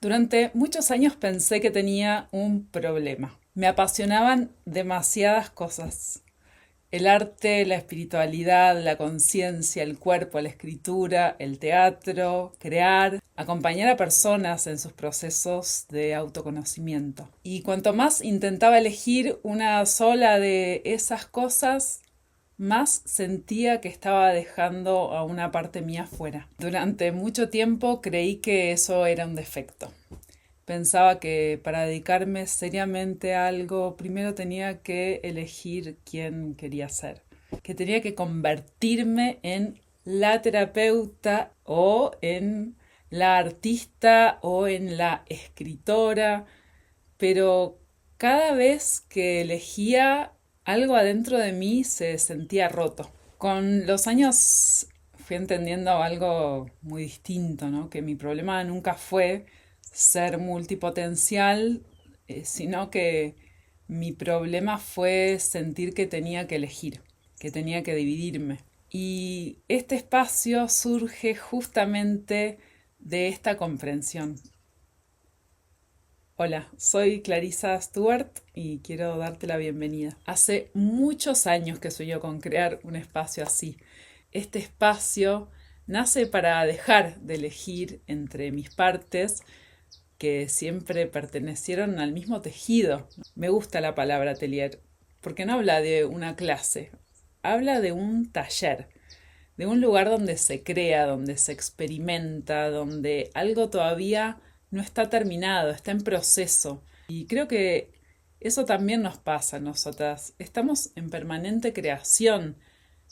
Durante muchos años pensé que tenía un problema. Me apasionaban demasiadas cosas. El arte, la espiritualidad, la conciencia, el cuerpo, la escritura, el teatro, crear, acompañar a personas en sus procesos de autoconocimiento. Y cuanto más intentaba elegir una sola de esas cosas, más sentía que estaba dejando a una parte mía fuera. Durante mucho tiempo creí que eso era un defecto. Pensaba que para dedicarme seriamente a algo, primero tenía que elegir quién quería ser, que tenía que convertirme en la terapeuta o en la artista o en la escritora, pero cada vez que elegía algo adentro de mí se sentía roto. Con los años fui entendiendo algo muy distinto, ¿no? Que mi problema nunca fue ser multipotencial, sino que mi problema fue sentir que tenía que elegir, que tenía que dividirme. Y este espacio surge justamente de esta comprensión. Hola, soy Clarissa Stewart y quiero darte la bienvenida. Hace muchos años que sueño con crear un espacio así. Este espacio nace para dejar de elegir entre mis partes que siempre pertenecieron al mismo tejido. Me gusta la palabra atelier porque no habla de una clase, habla de un taller, de un lugar donde se crea, donde se experimenta, donde algo todavía no está terminado, está en proceso. Y creo que eso también nos pasa a nosotras. Estamos en permanente creación.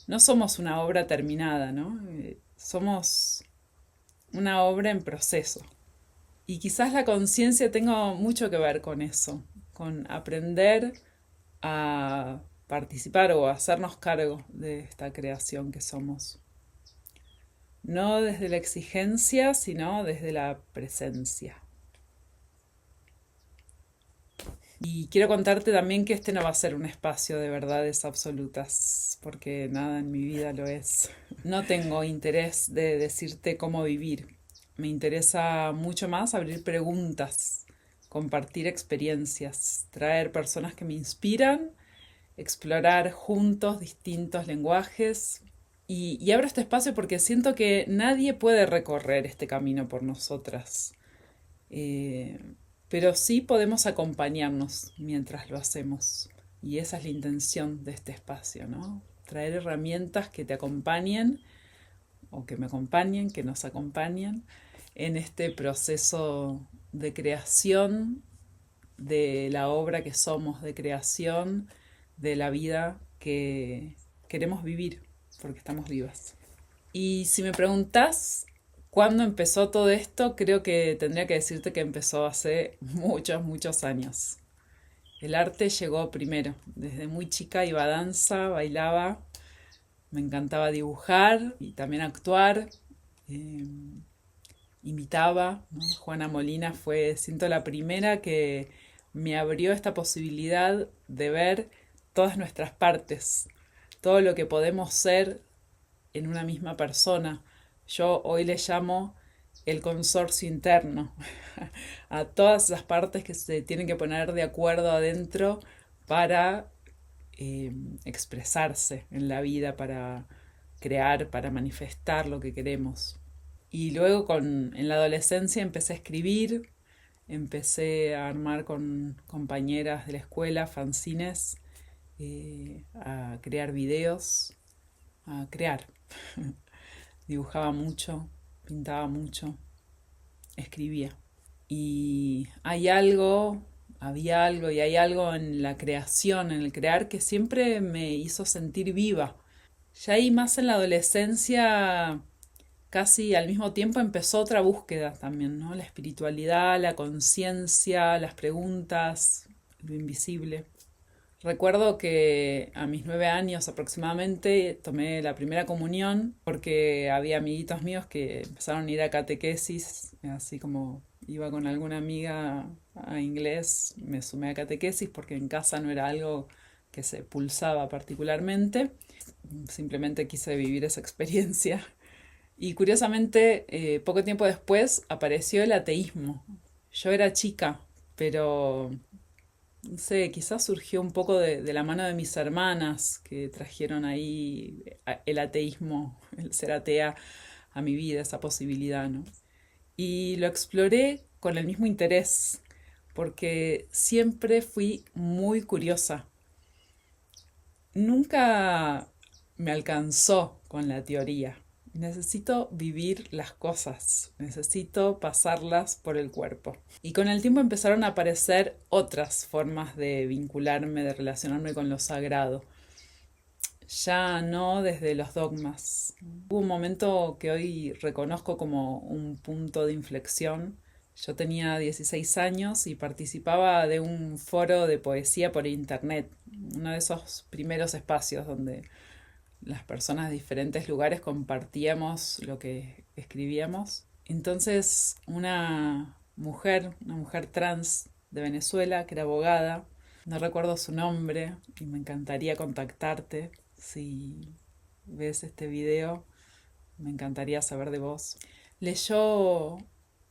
No somos una obra terminada, ¿no? Somos una obra en proceso. Y quizás la conciencia tenga mucho que ver con eso, con aprender a participar o a hacernos cargo de esta creación que somos. No desde la exigencia, sino desde la presencia. Y quiero contarte también que este no va a ser un espacio de verdades absolutas, porque nada en mi vida lo es. No tengo interés de decirte cómo vivir. Me interesa mucho más abrir preguntas, compartir experiencias, traer personas que me inspiran, explorar juntos distintos lenguajes. Y abro este espacio porque siento que nadie puede recorrer este camino por nosotras. Eh, pero sí podemos acompañarnos mientras lo hacemos. Y esa es la intención de este espacio, ¿no? Traer herramientas que te acompañen o que me acompañen, que nos acompañen en este proceso de creación de la obra que somos, de creación de la vida que queremos vivir, porque estamos vivas. Y si me preguntas cuándo empezó todo esto, creo que tendría que decirte que empezó hace muchos, muchos años. El arte llegó primero. Desde muy chica iba a danza, bailaba, me encantaba dibujar y también actuar. Eh, Imitaba, ¿no? Juana Molina fue, siento, la primera que me abrió esta posibilidad de ver todas nuestras partes, todo lo que podemos ser en una misma persona. Yo hoy le llamo el consorcio interno a todas las partes que se tienen que poner de acuerdo adentro para expresarse en la vida, para crear, para manifestar lo que queremos. Y luego en la adolescencia empecé a escribir, empecé a armar con compañeras de la escuela fanzines, a crear videos, a crear. Dibujaba mucho, pintaba mucho, escribía. Y había algo y hay algo en la creación, en el crear, que siempre me hizo sentir viva. Ya ahí más en la adolescencia, casi al mismo tiempo empezó otra búsqueda también, ¿no? La espiritualidad, la conciencia, las preguntas, lo invisible. Recuerdo que a mis 9 años aproximadamente tomé la primera comunión porque había amiguitos míos que empezaron a ir a catequesis, así como iba con alguna amiga a inglés, me sumé a catequesis porque en casa no era algo que se pulsaba particularmente, simplemente quise vivir esa experiencia. Y curiosamente, poco tiempo después apareció el ateísmo. Yo era chica, pero no sé, quizás surgió un poco de la mano de mis hermanas que trajeron ahí el ateísmo, el ser atea a mi vida, esa posibilidad, ¿no? Y lo exploré con el mismo interés, porque siempre fui muy curiosa. Nunca me alcanzó con la teoría. Necesito vivir las cosas, necesito pasarlas por el cuerpo. Y con el tiempo empezaron a aparecer otras formas de vincularme, de relacionarme con lo sagrado, ya no desde los dogmas. Hubo un momento que hoy reconozco como un punto de inflexión. Yo tenía 16 años y participaba de un foro de poesía por internet, uno de esos primeros espacios donde las personas de diferentes lugares compartíamos lo que escribíamos. Entonces una mujer trans de Venezuela, que era abogada, no recuerdo su nombre y me encantaría contactarte si ves este video, me encantaría saber de vos. Leyó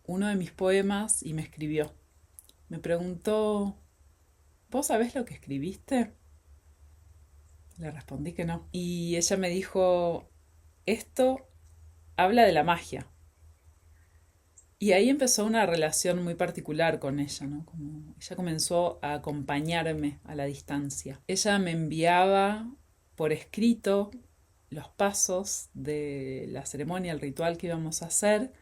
uno de mis poemas y me escribió. Me preguntó, ¿vos sabés lo que escribiste? Le respondí que no. Y ella me dijo, esto habla de la magia. Y ahí empezó una relación muy particular con ella, ¿no? Como ella comenzó a acompañarme a la distancia. Ella me enviaba por escrito los pasos de la ceremonia, el ritual que íbamos a hacer,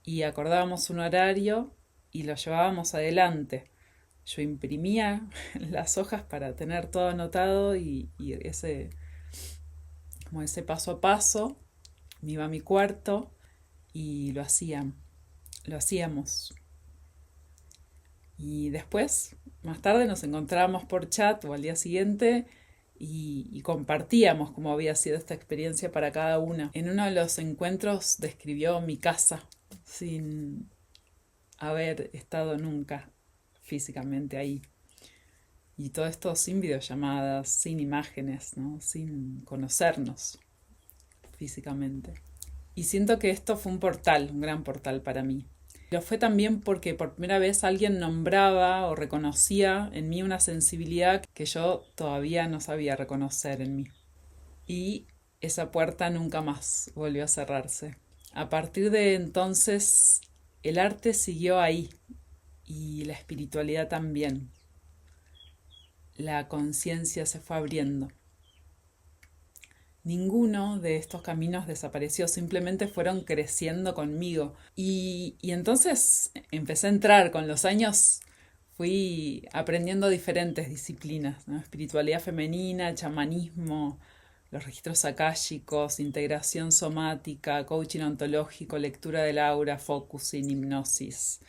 y acordábamos un horario y lo llevábamos adelante. Yo imprimía las hojas para tener todo anotado y como ese paso a paso, me iba a mi cuarto y lo hacíamos. Y después, más tarde, nos encontrábamos por chat o al día siguiente y compartíamos cómo había sido esta experiencia para cada una. En uno de los encuentros describió mi casa sin haber estado nunca físicamente ahí. Y todo esto sin videollamadas, sin imágenes, ¿no? Sin conocernos físicamente. Y siento que esto fue un portal, un gran portal para mí. Lo fue también porque por primera vez alguien nombraba o reconocía en mí una sensibilidad que yo todavía no sabía reconocer en mí. Y esa puerta nunca más volvió a cerrarse. A partir de entonces, el arte siguió ahí y la espiritualidad también. La conciencia se fue abriendo. Ninguno de estos caminos desapareció, simplemente fueron creciendo conmigo. Y entonces empecé a entrar, con los años fui aprendiendo diferentes disciplinas, ¿no? Espiritualidad femenina, chamanismo, los registros akáshicos, integración somática, coaching ontológico, lectura del aura, focusing, hipnosis,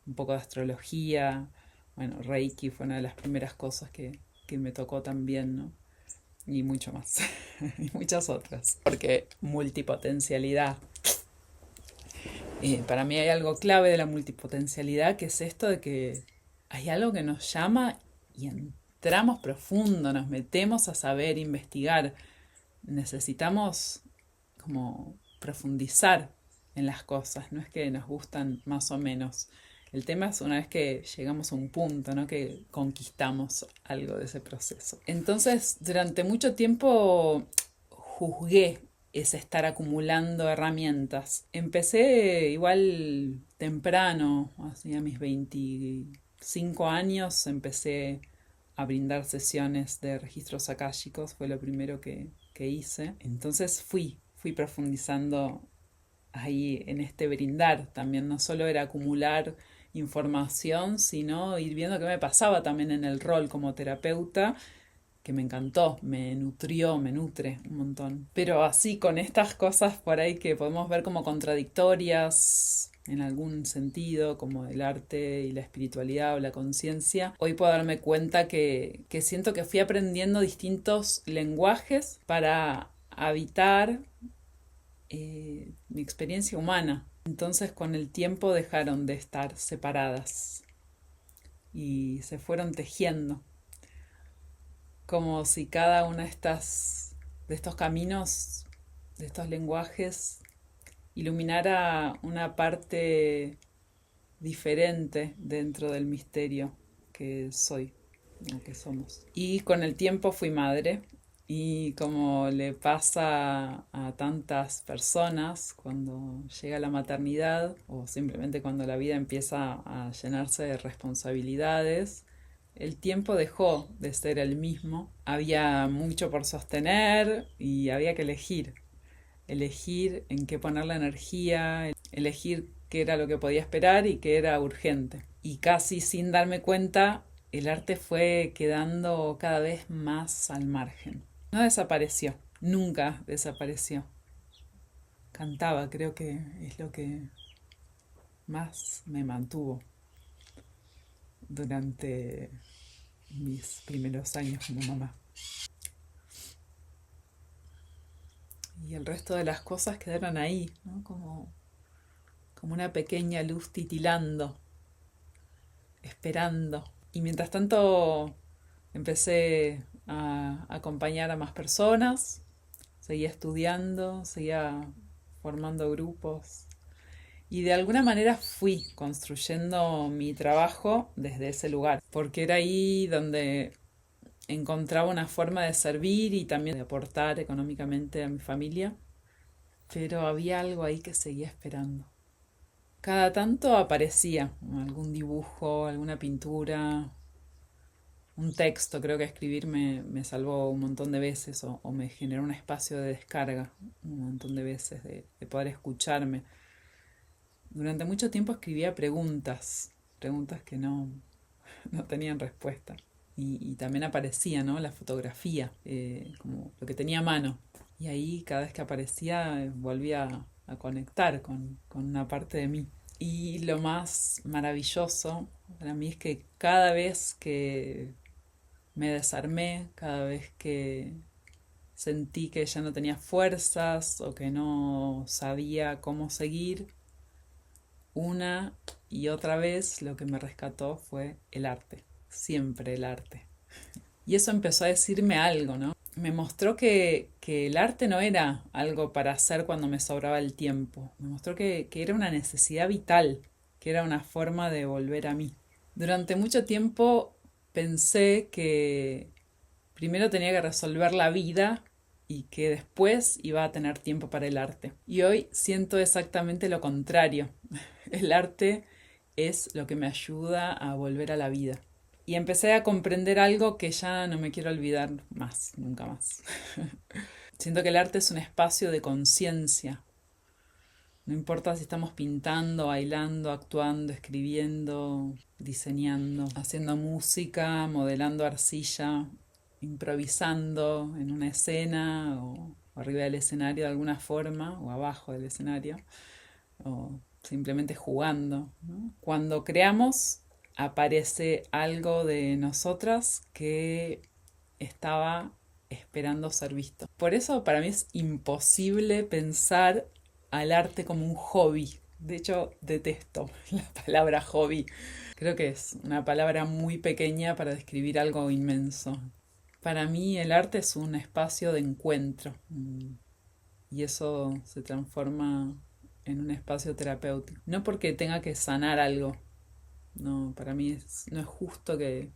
un poco de astrología. Bueno, Reiki fue una de las primeras cosas que me tocó también, ¿no? Y mucho más. Y muchas otras. Porque multipotencialidad. Para mí hay algo clave de la multipotencialidad, que es esto de que hay algo que nos llama y entramos profundo, nos metemos a saber, investigar. Necesitamos como profundizar en las cosas, no es que nos gustan más o menos. El tema es una vez que llegamos a un punto, ¿no? Que conquistamos algo de ese proceso. Entonces, durante mucho tiempo juzgué ese estar acumulando herramientas. Empecé igual temprano, así a mis 25 años, empecé a brindar sesiones de registros akáshicos, fue lo primero que hice. Entonces fui profundizando ahí en este brindar también. No solo era acumular información, sino ir viendo qué me pasaba también en el rol como terapeuta, que me encantó, me nutrió, me nutre un montón. Pero así con estas cosas por ahí que podemos ver como contradictorias en algún sentido, como el arte y la espiritualidad o la conciencia, hoy puedo darme cuenta que siento que fui aprendiendo distintos lenguajes para habitar mi experiencia humana. Entonces con el tiempo dejaron de estar separadas y se fueron tejiendo, como si cada uno de estos caminos, de estos lenguajes, iluminara una parte diferente dentro del misterio que soy, o que somos. Y con el tiempo fui madre y como le pasa a tantas personas cuando llega la maternidad o simplemente cuando la vida empieza a llenarse de responsabilidades, el tiempo dejó de ser el mismo. Había mucho por sostener y había que elegir en qué poner la energía, elegir qué era lo que podía esperar y qué era urgente. Y casi sin darme cuenta, el arte fue quedando cada vez más al margen. No desapareció, nunca desapareció. Cantaba, creo que es lo que más me mantuvo durante mis primeros años como mamá. Y el resto de las cosas quedaron ahí, ¿no? Como una pequeña luz titilando, esperando. Y mientras tanto empecé a acompañar a más personas, seguía estudiando, seguía formando grupos y de alguna manera fui construyendo mi trabajo desde ese lugar, porque era ahí donde encontraba una forma de servir y también de aportar económicamente a mi familia, pero había algo ahí que seguía esperando. Cada tanto aparecía algún dibujo, alguna pintura, un texto. Creo que escribir me salvó un montón de veces o me generó un espacio de descarga un montón de veces, de poder escucharme. Durante mucho tiempo escribía preguntas que no tenían respuesta. Y también aparecía, ¿no? La fotografía, como lo que tenía a mano. Y ahí cada vez que aparecía volvía a conectar con una parte de mí. Y lo más maravilloso para mí es que cada vez que me desarmé, cada vez que sentí que ya no tenía fuerzas o que no sabía cómo seguir, una y otra vez lo que me rescató fue el arte, siempre el arte. Y eso empezó a decirme algo, ¿no? Me mostró que el arte no era algo para hacer cuando me sobraba el tiempo. Me mostró que era una necesidad vital, que era una forma de volver a mí. Durante mucho tiempo pensé que primero tenía que resolver la vida y que después iba a tener tiempo para el arte. Y hoy siento exactamente lo contrario. El arte es lo que me ayuda a volver a la vida. Y empecé a comprender algo que ya no me quiero olvidar más, nunca más. Siento que el arte es un espacio de conciencia. No importa si estamos pintando, bailando, actuando, escribiendo, diseñando, haciendo música, modelando arcilla, improvisando en una escena o arriba del escenario de alguna forma o abajo del escenario o simplemente jugando, ¿no? Cuando creamos aparece algo de nosotras que estaba esperando ser visto. Por eso para mí es imposible pensar al arte como un hobby. De hecho, detesto la palabra hobby. Creo que es una palabra muy pequeña para describir algo inmenso. Para mí el arte es un espacio de encuentro y eso se transforma en un espacio terapéutico. No porque tenga que sanar algo, no, para mí no es justo que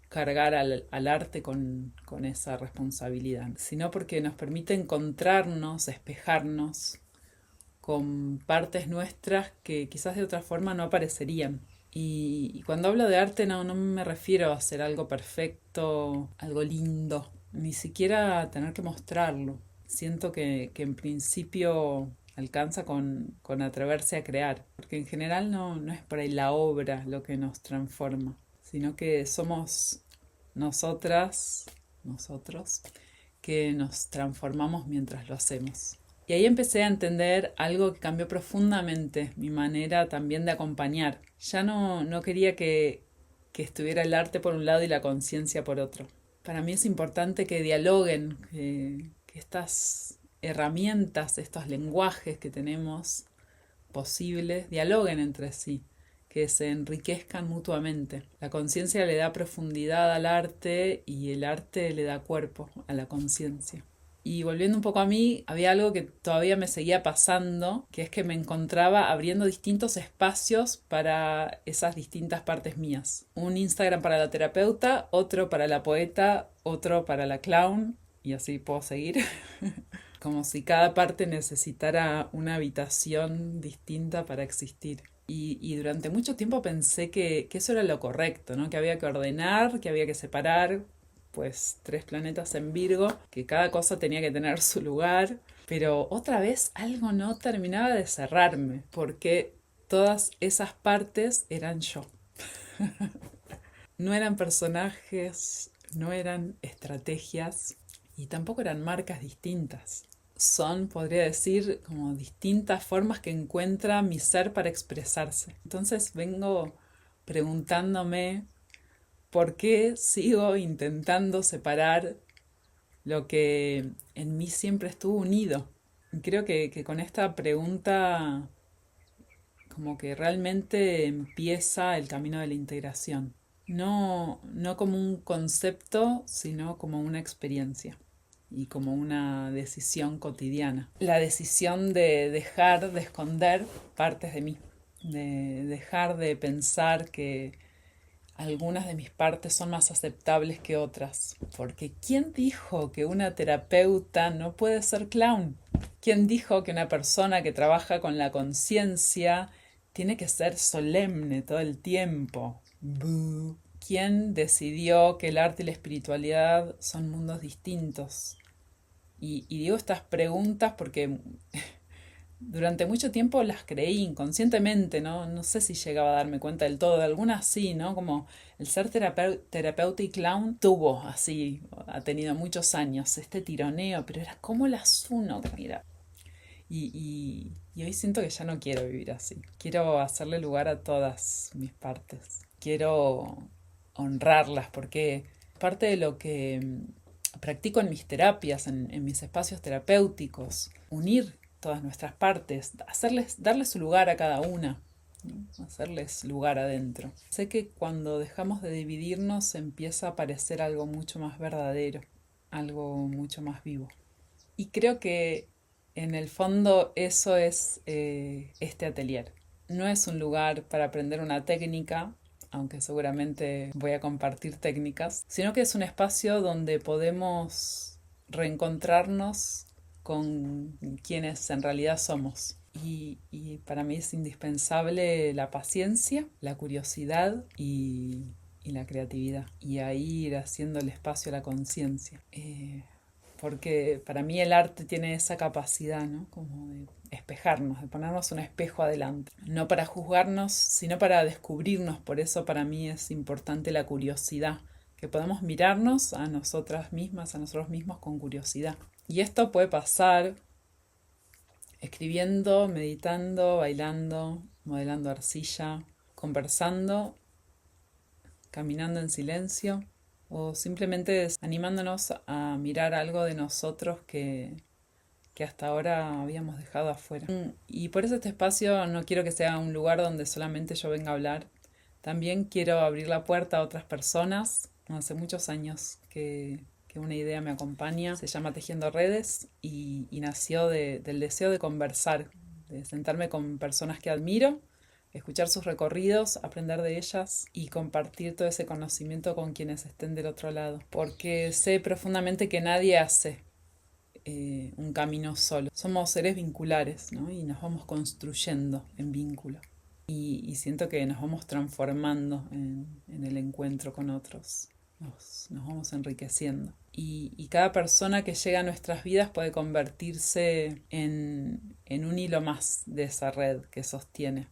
cargar al arte con esa responsabilidad, sino porque nos permite encontrarnos, espejarnos con partes nuestras que quizás de otra forma no aparecerían. Y cuando hablo de arte no me refiero a hacer algo perfecto, algo lindo, ni siquiera a tener que mostrarlo. Siento que en principio alcanza con atreverse a crear, porque en general no es por ahí la obra lo que nos transforma, sino que somos nosotras, nosotros, que nos transformamos mientras lo hacemos. Y ahí empecé a entender algo que cambió profundamente mi manera también de acompañar. Ya no quería que estuviera el arte por un lado y la conciencia por otro. Para mí es importante que dialoguen, que estas herramientas, estos lenguajes que tenemos posibles, dialoguen entre sí, que se enriquezcan mutuamente. La conciencia le da profundidad al arte y el arte le da cuerpo a la conciencia. Y volviendo un poco a mí, había algo que todavía me seguía pasando, que es que me encontraba abriendo distintos espacios para esas distintas partes mías. Un Instagram para la terapeuta, otro para la poeta, otro para la clown, y así puedo seguir. Como si cada parte necesitara una habitación distinta para existir. Y durante mucho tiempo pensé que eso era lo correcto, ¿no? Que había que ordenar, que había que separar, pues 3 planetas en Virgo, que cada cosa tenía que tener su lugar. Pero otra vez algo no terminaba de cerrarme, porque todas esas partes eran yo. No eran personajes, no eran estrategias y tampoco eran marcas distintas. Son, podría decir, como distintas formas que encuentra mi ser para expresarse. Entonces vengo preguntándome por qué sigo intentando separar lo que en mí siempre estuvo unido. Creo que con esta pregunta como que realmente empieza el camino de la integración. No como un concepto, sino como una experiencia y como una decisión cotidiana. La decisión de dejar de esconder partes de mí, de dejar de pensar que algunas de mis partes son más aceptables que otras. Porque ¿quién dijo que una terapeuta no puede ser clown? ¿Quién dijo que una persona que trabaja con la conciencia tiene que ser solemne todo el tiempo? Boo. ¿Quién decidió que el arte y la espiritualidad son mundos distintos? Y digo estas preguntas porque durante mucho tiempo las creí inconscientemente, ¿no? No sé si llegaba a darme cuenta del todo, de algunas sí, ¿no? Como el ser terapeuta y clown tuvo así, ha tenido muchos años este tironeo, pero era como las uno, mira. Y hoy siento que ya no quiero vivir así. Quiero hacerle lugar a todas mis partes. Quiero honrarlas porque parte de lo que practico en mis terapias, en mis espacios terapéuticos, unir todas nuestras partes, darles su lugar a cada una, ¿no? Hacerles lugar adentro. Sé que cuando dejamos de dividirnos empieza a aparecer algo mucho más verdadero, algo mucho más vivo. Y creo que en el fondo eso es este atelier. No es un lugar para aprender una técnica, aunque seguramente voy a compartir técnicas, sino que es un espacio donde podemos reencontrarnos con quienes en realidad somos. Y para mí es indispensable la paciencia, la curiosidad y la creatividad. Y ahí ir haciendo el espacio a la conciencia. Porque para mí el arte tiene esa capacidad, ¿no? Como de espejarnos, de ponernos un espejo adelante. No para juzgarnos, sino para descubrirnos. Por eso para mí es importante la curiosidad, que podamos mirarnos a nosotras mismas, a nosotros mismos con curiosidad. Y esto puede pasar escribiendo, meditando, bailando, modelando arcilla, conversando, caminando en silencio o simplemente animándonos a mirar algo de nosotros que hasta ahora habíamos dejado afuera. Y por eso este espacio no quiero que sea un lugar donde solamente yo venga a hablar. También quiero abrir la puerta a otras personas. Hace muchos años que una idea me acompaña. Se llama Tejiendo Redes y nació del deseo de conversar, de sentarme con personas que admiro, escuchar sus recorridos, aprender de ellas y compartir todo ese conocimiento con quienes estén del otro lado. Porque sé profundamente que nadie hace un camino solo. Somos seres vinculares, ¿no? Y nos vamos construyendo en vínculo. Y siento que nos vamos transformando en el encuentro con otros. Nos vamos enriqueciendo. Y cada persona que llega a nuestras vidas puede convertirse en un hilo más de esa red que sostiene.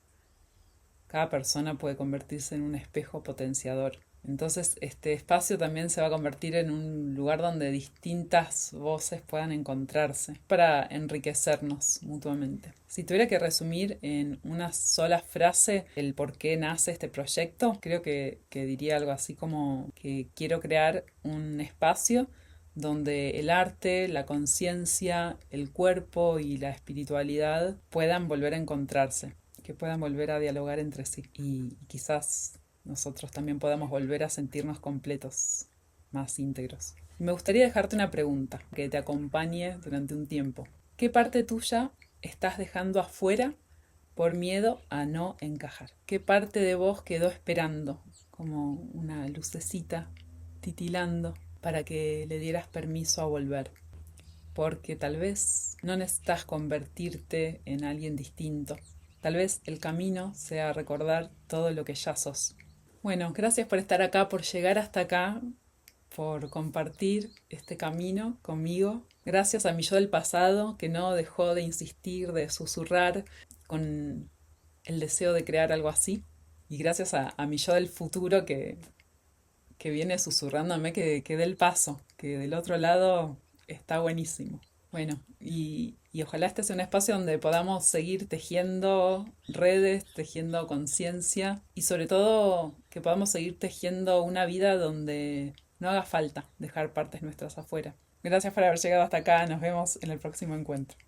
Cada persona puede convertirse en un espejo potenciador. Entonces este espacio también se va a convertir en un lugar donde distintas voces puedan encontrarse para enriquecernos mutuamente. Si tuviera que resumir en una sola frase el por qué nace este proyecto, creo que diría algo así como que quiero crear un espacio donde el arte, la conciencia, el cuerpo y la espiritualidad puedan volver a encontrarse, que puedan volver a dialogar entre sí y quizás nosotros también podamos volver a sentirnos completos, más íntegros. Y me gustaría dejarte una pregunta que te acompañe durante un tiempo. ¿Qué parte tuya estás dejando afuera por miedo a no encajar? ¿Qué parte de vos quedó esperando, como una lucecita titilando, para que le dieras permiso a volver? Porque tal vez no necesitas convertirte en alguien distinto. Tal vez el camino sea recordar todo lo que ya sos. Bueno, gracias por estar acá, por llegar hasta acá, por compartir este camino conmigo. Gracias a mi yo del pasado que no dejó de insistir, de susurrar con el deseo de crear algo así. Y gracias a mi yo del futuro que viene susurrándome que dé el paso, que del otro lado está buenísimo. Bueno, y ojalá este sea un espacio donde podamos seguir tejiendo redes, tejiendo conciencia y sobre todo que podamos seguir tejiendo una vida donde no haga falta dejar partes nuestras afuera. Gracias por haber llegado hasta acá, nos vemos en el próximo encuentro.